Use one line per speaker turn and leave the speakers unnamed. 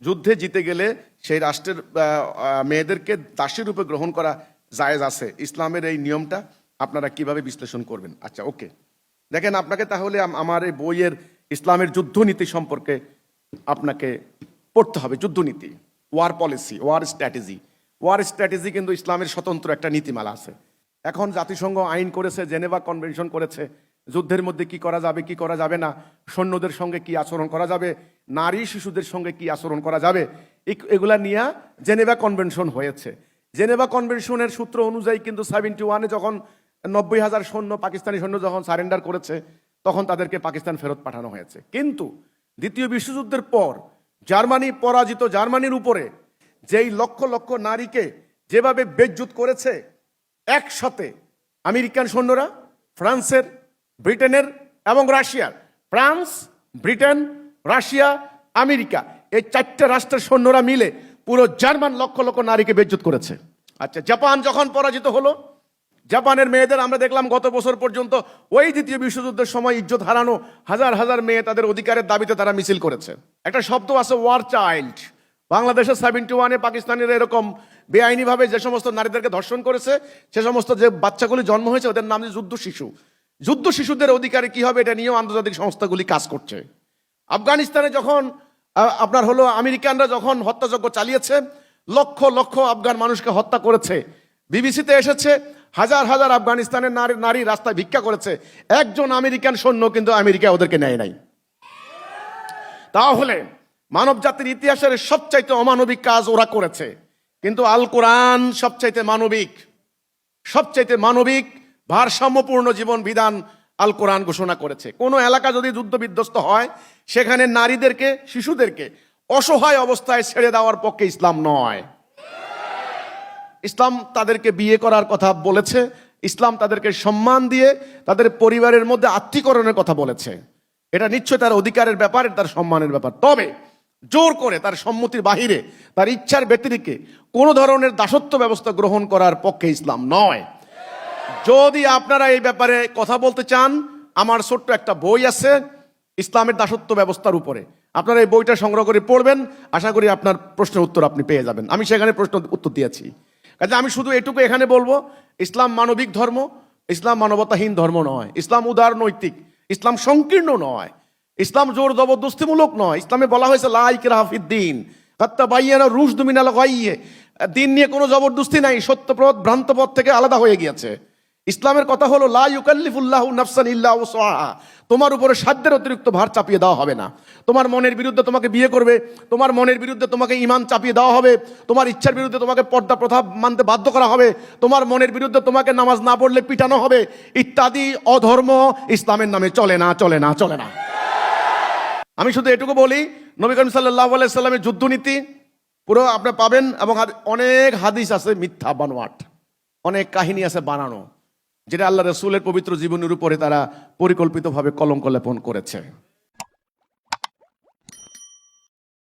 যুদ্ধে জিতে গেলে সেই রাষ্ট্রের মেয়েদেরকে দাসী রূপে গ্রহণ করা জায়েজ আছে, ইসলামের এই নিয়মটা আপনারা কিভাবে বিশ্লেষণ করবেন? আচ্ছা, ওকে, দেখেন, আপনাকে তাহলে আমার এই বইয়ের ইসলামের যুদ্ধনীতি সম্পর্কে আপনাকে পড়তে হবে। যুদ্ধনীতি, war policy, war strategy. War strategy কিন্তু ইসলামের স্বতন্ত্র একটা নীতিমালা আছে। এখন জাতিসংঘ আইন করেছে, জেনেভা কনভেনশন করেছে, যুদ্ধের মধ্যে কি করা যাবে কি করা যাবে না, সৈন্যদের সঙ্গে কি আচরণ করা যাবে, নারী শিশুদের সঙ্গে কি আচরণ করা যাবে, এগুলা নিয়ে জেনেভা কনভেনশন হয়েছে। জেনেভা কনভেনশনের সূত্র অনুযায়ী কিন্তু 71-এ যখন 90,000 সৈন্য, পাকিস্তানি সৈন্য যখন সারেন্ডার করেছে, তখন তাদেরকে পাকিস্তান ফেরত পাঠানো হয়েছে। কিন্তু দ্বিতীয় বিশ্বযুদ্ধের পর জার্মানি, পরাজিত জার্মানির উপরে যেই লক্ষ লক্ষ নারীকে যেভাবে বেজ্জুত করেছে, একসাথে আমেরিকান সৈন্যরা, ফ্রান্সের, ব্রিটেনের এবং রাশিয়ার, ফ্রান্স, ব্রিটেন, রাশিয়া, আমেরিকা, এই 4টে রাষ্ট্রের সৈন্যরা মিলে পুরো জার্মান লক্ষ লক্ষ নারীকে বেজ্জুত করেছে। আচ্ছা, জাপান যখন পরাজিত হলো, জাপানের মেয়েদের আমরা দেখলাম গত বছর পর্যন্ত ওই দ্বিতীয় বিশ্বযুদ্ধের সময় ইজ্জত হারানো হাজার হাজার মেয়ে তাদের অধিকারের দাবিতে তারা মিছিল করেছে। একটা শব্দ আছে ওয়ার চাইল্ড। বাংলাদেশের 71-এ পাকিস্তানিরা এরকম বেআইনিভাবে যে সমস্ত নারীদেরকে ধর্ষণ করেছে, সে সমস্ত যে বাচ্চাগুলি জন্ম হয়েছে, ওদের নাম যুদ্ধ শিশু। যুদ্ধ শিশুদের অধিকারে কি হবে, এটা নিয়েও আন্তর্জাতিক সংস্থাগুলি কাজ করছে। আফগানিস্তানে যখন আপনার হলো আমেরিকানরা যখন হত্যাযজ্ঞ চালিয়েছে, লক্ষ লক্ষ আফগান মানুষকে হত্যা করেছে, বিবিসিতে এসেছে হাজার হাজার আফগানিস্তানের নারী রাস্তায় ভিক্ষা করেছে, একজন আমেরিকান সৈন্য কিন্তু আমেরিকা ওদেরকে নেয় নাই। তাহলে মানব জাতির ইতিহাসের সবচাইতে অমানবিক কাজ ওরা করেছে, কিন্তু আল কোরআন সবচাইতে মানবিক, সবচাইতে মানবিক ভারসাম্যপূর্ণ জীবন বিধান আল কোরআন ঘোষণা করেছে। কোনো এলাকা যদি যুদ্ধ বিধ্বস্ত হয়, সেখানে নারীদেরকে, শিশুদেরকে অসহায় অবস্থায় ছেড়ে দেওয়ার পক্ষে ইসলাম নয়। ইসলাম তাদেরকে বিয়ে করার কথা বলেছে, ইসলাম তাদেরকে সম্মান দিয়ে তাদের পরিবারের মধ্যে আত্মীকরণের কথা বলেছে। এটা নিশ্চয় তার অধিকারের ব্যাপার, তার সম্মানের ব্যাপার। তবে জোর করে তার সম্মতির বাহিরে, তার ইচ্ছার ব্যতিরেকে কোনো ধরনের দাসত্ব ব্যবস্থা গ্রহণ করার পক্ষে ইসলাম নয়। যদি আপনারা এই ব্যাপারে কথা বলতে চান, আমার ছোট্ট একটা বই আছে ইসলামের দাসত্ব ব্যবস্থার উপরে, আপনারা এই বইটা সংগ্রহ করে পড়বেন, আশা করি আপনার প্রশ্নের উত্তর আপনি পেয়ে যাবেন। আমি সেখানে প্রশ্ন উত্তর দিয়েছি। কাজে আমি শুধু এটুকু এখানে বলবো, ইসলাম মানবিক ধর্ম, ইসলাম মানবতাহীন ধর্ম নয়, ইসলাম উদার নৈতিক, ইসলাম সংকীর্ণ নয়, ইসলাম জোর জবরদস্তিমূলক নয়। ইসলামে বলা হয়েছে লা ইকরাহা ফিদ্দীন কাদ তাবায়্যানা রুশদু মিনাল গায়্য। দিন নিয়ে কোনো জবরদস্তি নাই, সত্যপথ ভ্রান্ত পথ থেকে আলাদা হয়ে গিয়েছে। ইসলামের কথা হলো লা ইউকাল্লিফুল্লাহু নাফসান ইল্লা উসআহা। তোমার উপরে সাধ্যের অতিরিক্ত ভার চাপিয়ে দেওয়া হবে না। তোমার মনের বিরুদ্ধে তোমাকে বিয়ে করবে, তোমার মনের বিরুদ্ধে তোমাকে ঈমান চাপিয়ে দেওয়া হবে, তোমার ইচ্ছার বিরুদ্ধে তোমাকে পর্দা প্রথা মানতে বাধ্য করা হবে, তোমার মনের বিরুদ্ধে তোমাকে নামাজ না পড়লে পিটানো হবে, ইত্যাদি অধর্ম ইসলামের নামে চলে না, চলে না, চলে না। আমি শুধু এটুকু বলি, নবী করিম সাল্লাল্লাহু আলাইহি সাল্লামের যুদ্ধনীতি পুরো আপনি পাবেন, এবং অনেক হাদিস আছে মিথ্যা বানোয়াট, অনেক কাহিনী আছে বানানো, যেটা আল্লাহ রাসূলের পবিত্র জীবনের উপরে তারা পরিকল্পিতভাবে কলঙ্ক লেপন করেছে।